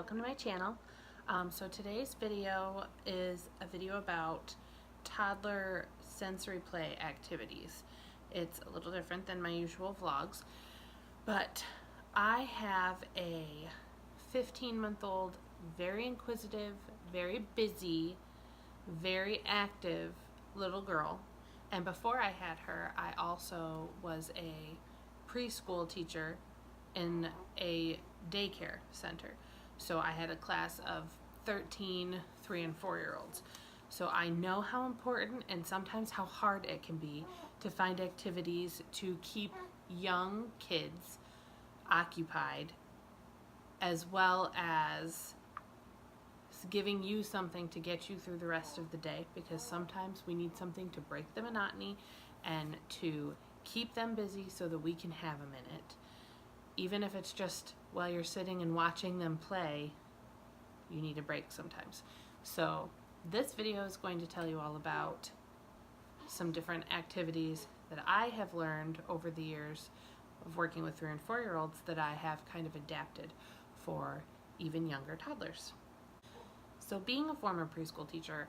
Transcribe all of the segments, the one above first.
welcome to my channel. So today's video is a video about toddler sensory play activities. It's a little different than my usual vlogs, but I have a 15-month-old, very inquisitive, very busy, very active little girl. And before I had her, I also was a preschool teacher in a daycare center. So I had a class of 13 3 and 4-year-olds. So I know how important and sometimes how hard it can be to find activities to keep young kids occupied, as well as giving you something to get you through the rest of the day, because sometimes we need something to break the monotony and to keep them busy so that we can have a minute. Even if it's just while you're sitting and watching them play, you need a break sometimes. So this video is going to tell you all about some different activities that I have learned over the years of working with 3 and 4-year-olds that I have kind of adapted for even younger toddlers. So being a former preschool teacher,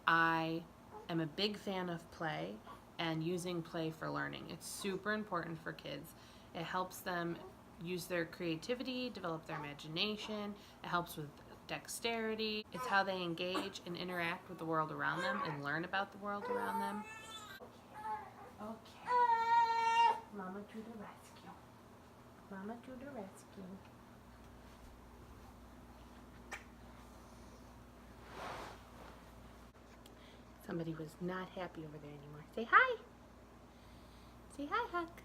I am a big fan of play and using play for learning. It's super important for kids. It helps them use their creativity, develop their imagination. It helps with dexterity. It's how they engage and interact with the world around them and learn about the world around them. Okay, Mama to the rescue. Mama to the rescue. Somebody was not happy over there anymore. Say hi. Say hi, Huck.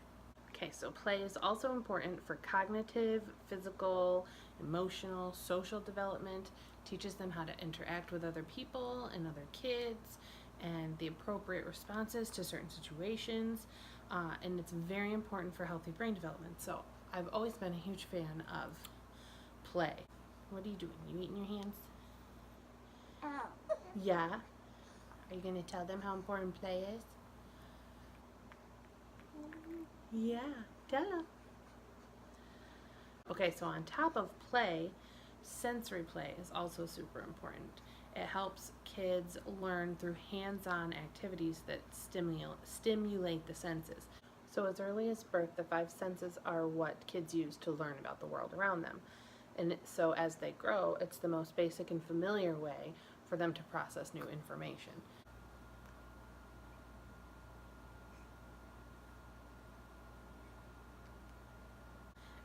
Okay, so play is also important for cognitive, physical, emotional, social development. Teaches them how to interact with other people and other kids and the appropriate responses to certain situations. And it's very important for healthy brain development. So I've always been a huge fan of play. What are you doing? You eating your hands? Yeah. Are you going to tell them how important play is? Yeah, tell them. Okay, so on top of play, sensory play is also super important. It helps kids learn through hands-on activities that stimulate the senses. So as early as birth, the 5 senses are what kids use to learn about the world around them. And so as they grow, it's the most basic and familiar way for them to process new information.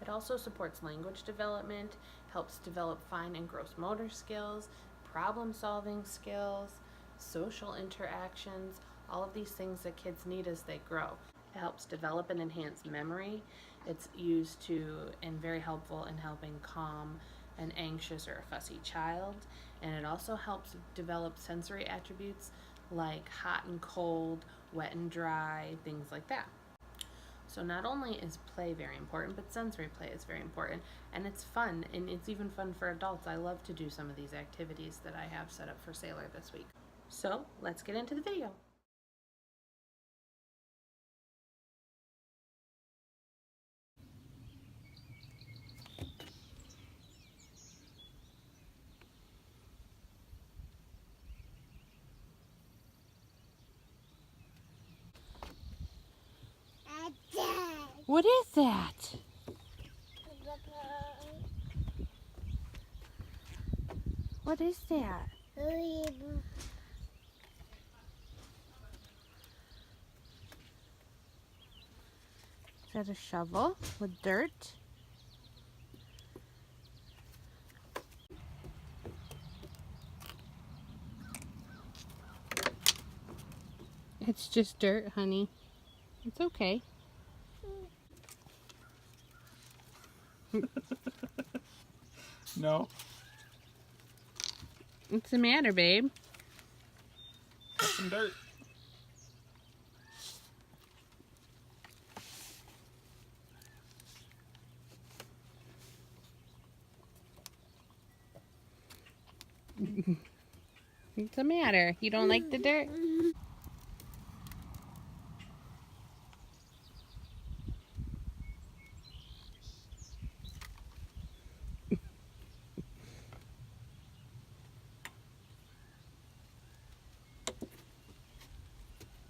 It also supports language development, helps develop fine and gross motor skills, problem-solving skills, social interactions, all of these things that kids need as they grow. It helps develop and enhance memory. It's used to and very helpful in helping calm an anxious or a fussy child. And it also helps develop sensory attributes like hot and cold, wet and dry, things like that. So not only is play very important, but sensory play is very important, and it's fun, and it's even fun for adults. I love to do some of these activities that I have set up for Saylor this week. So let's get into the video. What is that? What is that? Is that a shovel with dirt? It's just dirt, honey. It's okay. No. What's the matter, babe? Some dirt. What's the matter? You don't like the dirt?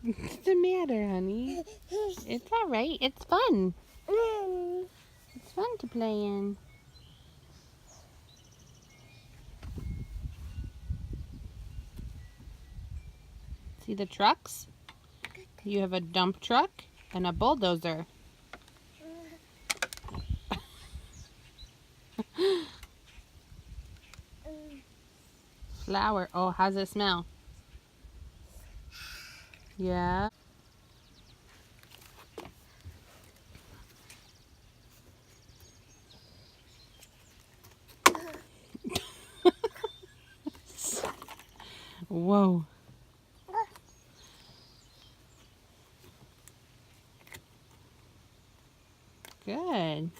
What's the matter, honey? It's alright. It's fun. It's fun to play in. See the trucks? You have a dump truck and a bulldozer. Flower. Oh, how's it smell? Yeah. Whoa. Good.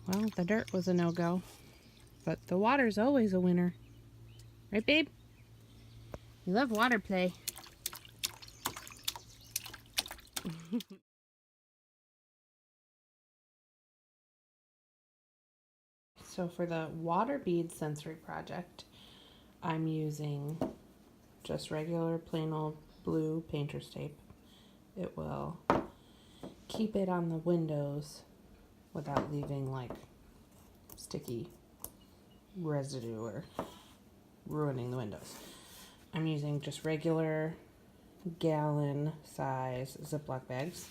Well, the dirt was a no-go, but the water's always a winner. Right, babe? You love water play. So for the water bead sensory project, I'm using just regular plain old blue painter's tape. It will keep it on the windows without leaving like sticky residue or ruining the windows. I'm using just regular gallon size Ziploc bags.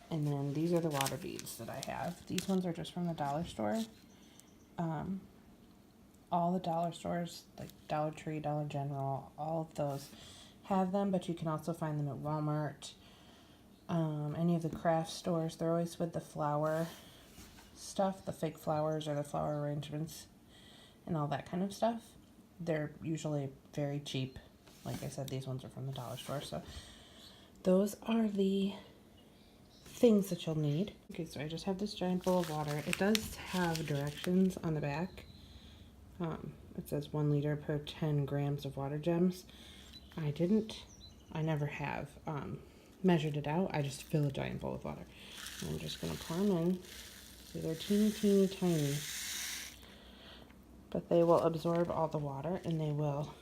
And then these are the water beads that I have. These ones are just from the dollar store. All the dollar stores, like Dollar Tree, Dollar General, all of those have them, but you can also find them at Walmart. Any of the craft stores, they're always with the flower stuff, the fake flowers or the flower arrangements and all that kind of stuff. They're usually very cheap. Like I said, these ones are from the dollar store. So those are the things that you'll need. Okay, so I just have this giant bowl of water. It does have directions on the back. It says 1 liter per 10 grams of water gems. I never have measured it out. I just fill a giant bowl of water. And I'm just gonna pour them in. See, they're teeny, teeny, tiny. But they will absorb all the water and they will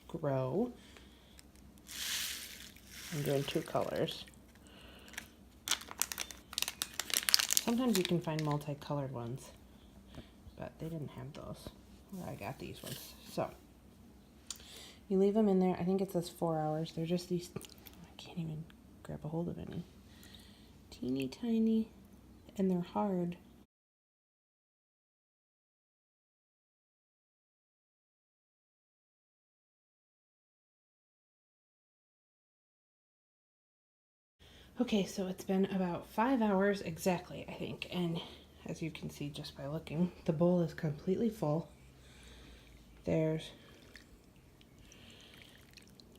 grow. I'm doing 2 colors. Sometimes you can find multicolored ones, but they didn't have those. Well, I got these ones. So you leave them in there. I think it says 4 hours. They're just these, I can't even grab a hold of any. Teeny tiny, and they're hard. Okay, so it's been about 5 hours exactly, I think. And as you can see just by looking, the bowl is completely full. There's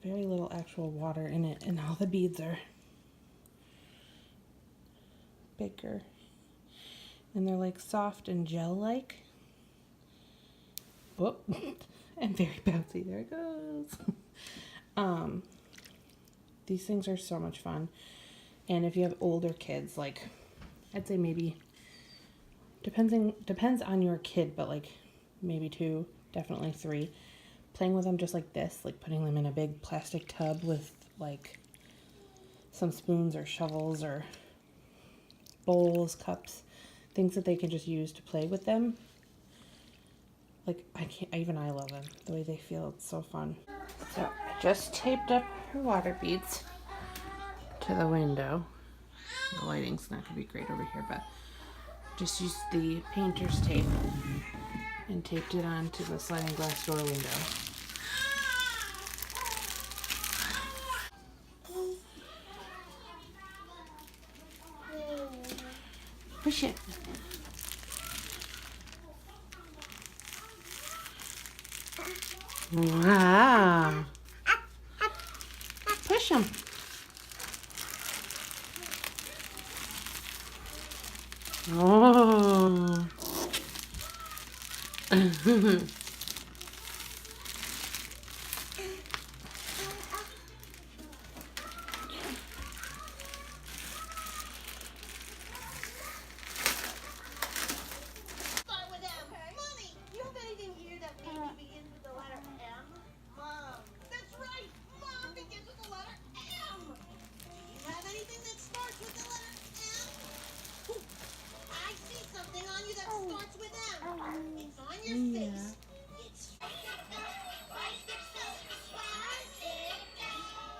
very little actual water in it, and all the beads are bigger. And they're like soft and gel-like. Whoop. And very bouncy. There it goes. These things are so much fun. And if you have older kids, like I'd say maybe depends on your kid, but like maybe 2, definitely 3. Playing with them just like this, like putting them in a big plastic tub with like some spoons or shovels or bowls, cups, things that they can just use to play with them. Like even I love them. The way they feel, it's so fun. So I just taped up her water beads to the window. The lighting's not gonna be great over here, but just used the painter's tape and taped it onto the sliding glass door window. Push it. Wow. Push him. Oh.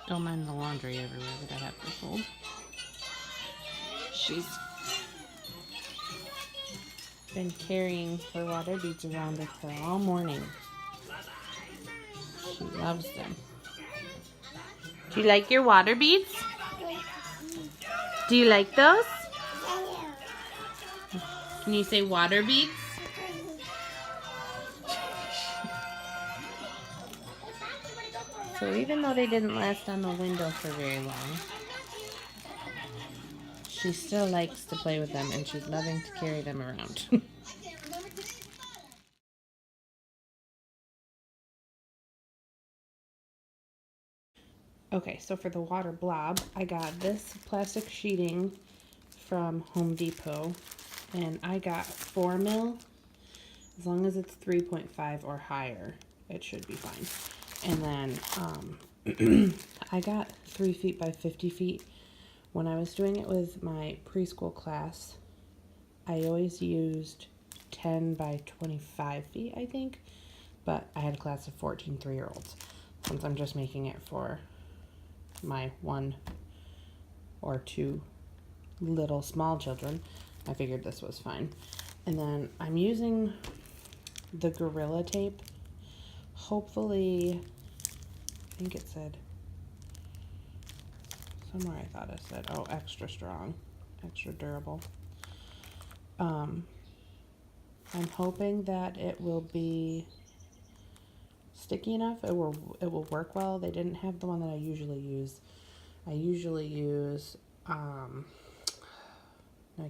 Don't mind the laundry everywhere that I have to fold. She's been carrying her water beads around with her all morning. She loves them. Do you like your water beads? Do you like those? Can you say water beads? So even though they didn't last on the window for very long, she still likes to play with them and she's loving to carry them around. Okay, so for the water blob, I got this plastic sheeting from Home Depot, and I got 4 mil. As long as it's 3.5 or higher, it should be fine. And then I got 3 feet by 50 feet. When I was doing it with my preschool class, I always used 10 by 25 feet, I think, but I had a class of 14 3-year-olds. Since I'm just making it for my 1 or 2 little small children, I figured this was fine. And then I'm using the Gorilla Tape. Hopefully, I think it said, somewhere I thought it said, oh, extra strong, extra durable. I'm hoping that it will be sticky enough. It will work well. They didn't have the one that I usually use. I usually use I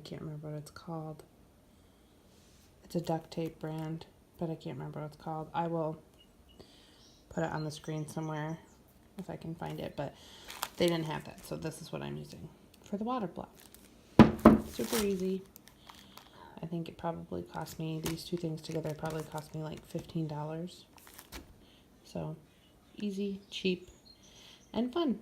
can't remember what it's called. It's a duct tape brand, but I can't remember what it's called. I will put it on the screen somewhere if I can find it, but they didn't have that, so this is what I'm using for the water block. Super easy. I think it probably cost me, these two things together probably cost me like $15. So easy, cheap, and fun.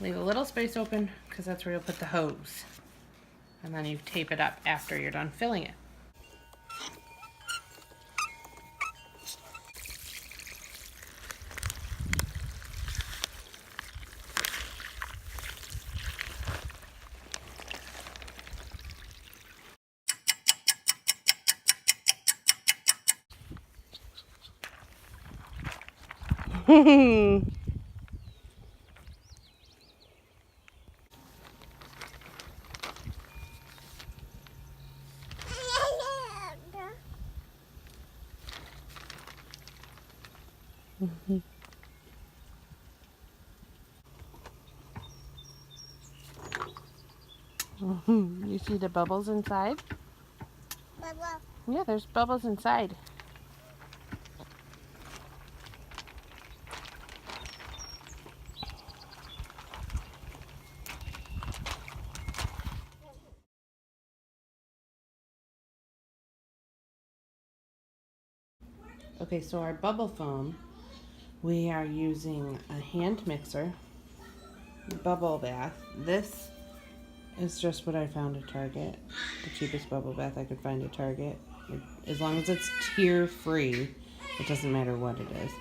Leave a little space open because that's where you'll put the hose. And then you tape it up after you're done filling it. You see the bubbles inside? Bubble. Yeah, there's bubbles inside. Okay, so our bubble foam, we are using a hand mixer, bubble bath. This is just what I found at Target, the cheapest bubble bath I could find at Target. As long as it's tear free, it doesn't matter what it is.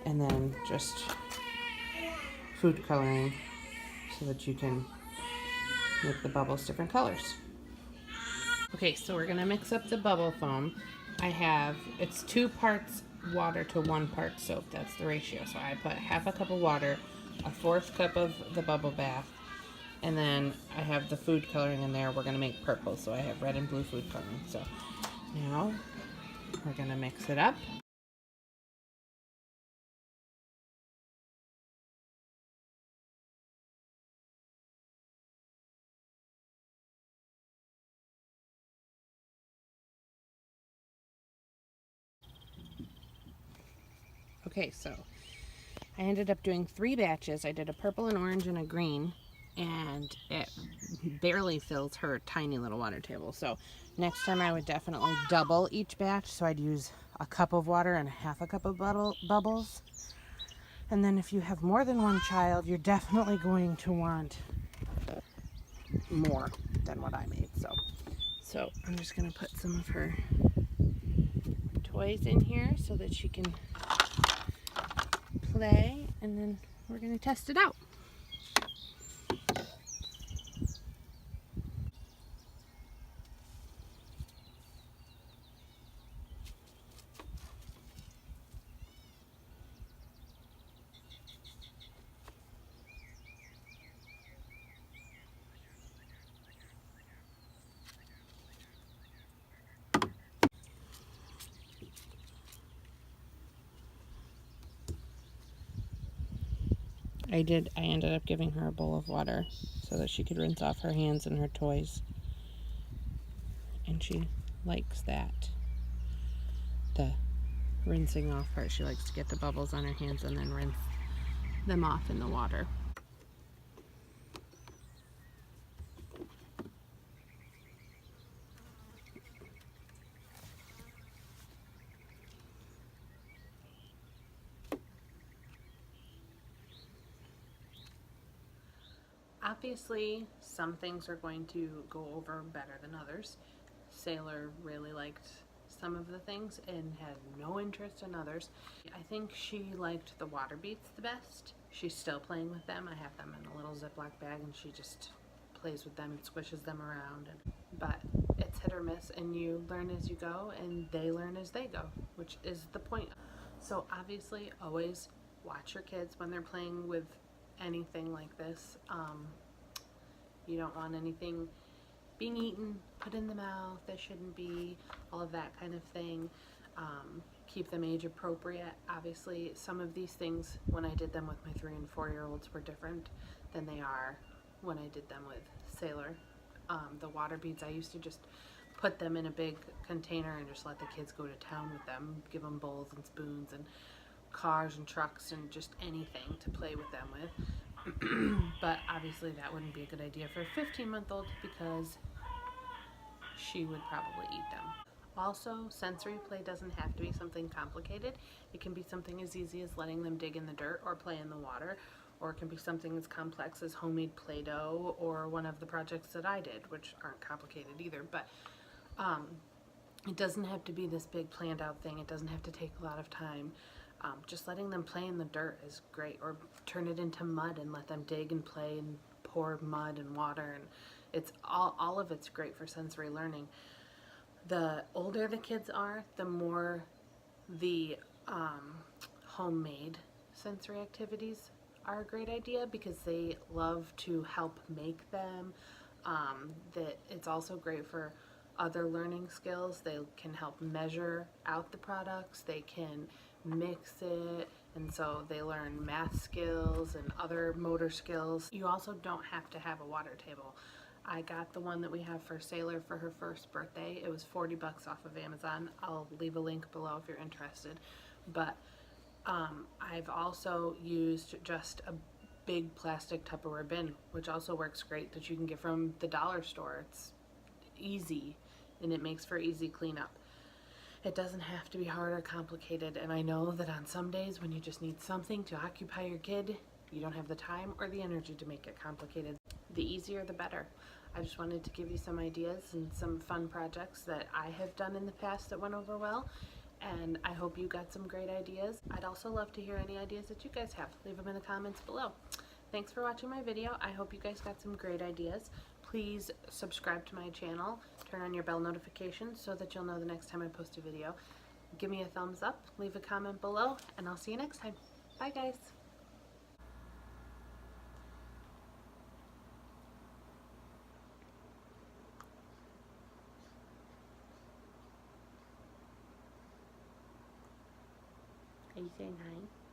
And then just food coloring so that you can make the bubbles different colors. Okay, so we're gonna mix up the bubble foam. It's 2 parts water to 1 part soap. That's the ratio. So I put half a cup of water, a 1/4 cup of the bubble bath, and then I have the food coloring in there. We're gonna make purple, so I have red and blue food coloring. So now we're gonna mix it up. Okay, so I ended up doing 3 batches. I did a purple, an orange, and a green, and it barely fills her tiny little water table. So next time I would definitely double each batch. So I'd use a cup of water and half a cup of bubbles. And then if you have more than 1 child, you're definitely going to want more than what I made. So I'm just going to put some of her toys in here so that she can play, and then we're going to test it out. I ended up giving her a bowl of water so that she could rinse off her hands and her toys. And she likes that. The rinsing off part. She likes to get the bubbles on her hands and then rinse them off in the water. Obviously, some things are going to go over better than others. Saylor really liked some of the things and had no interest in others. I think she liked the water beads the best. She's still playing with them. I have them in a little Ziploc bag and she just plays with them and squishes them around. But it's hit or miss, and you learn as you go and they learn as they go, which is the point. So obviously always watch your kids when they're playing with anything like this. You don't want anything being eaten, put in the mouth that shouldn't be, all of that kind of thing. Keep them age appropriate. Obviously, some of these things, when I did them with my 3 and 4-year-olds, were different than they are when I did them with Saylor. The water beads, I used to just put them in a big container and just let the kids go to town with them, give them bowls and spoons and cars and trucks and just anything to play with them with. But obviously that wouldn't be a good idea for a 15-month-old because she would probably eat them. Also, sensory play doesn't have to be something complicated. It can be something as easy as letting them dig in the dirt or play in the water, or it can be something as complex as homemade Play-Doh or one of the projects that I did, which aren't complicated either. But it doesn't have to be this big planned out thing. It doesn't have to take a lot of time. Just letting them play in the dirt is great, or turn it into mud and let them dig and play and pour mud and water, and it's all of it's great for sensory learning. The older the kids are, the more the homemade sensory activities are a great idea because they love to help make them. That it's also great for other learning skills. They can help measure out the products, they can mix it, and so they learn math skills and other motor skills. You also don't have to have a water table. I got the one that we have for Saylor for her first birthday. It was $40 off of Amazon. I'll leave a link below if you're interested. But I've also used just a big plastic Tupperware bin, which also works great, that you can get from the dollar store. It's easy and it makes for easy cleanup. It doesn't have to be hard or complicated, and I know that on some days when you just need something to occupy your kid, you don't have the time or the energy to make it complicated. The easier the better. I just wanted to give you some ideas and some fun projects that I have done in the past that went over well, and I hope you got some great ideas. I'd also love to hear any ideas that you guys have. Leave them in the comments below. Thanks for watching my video. I hope you guys got some great ideas. Please subscribe to my channel. Turn on your bell notifications so that you'll know the next time I post a video. Give me a thumbs up, leave a comment below, and I'll see you next time. Bye guys. Are you saying hi?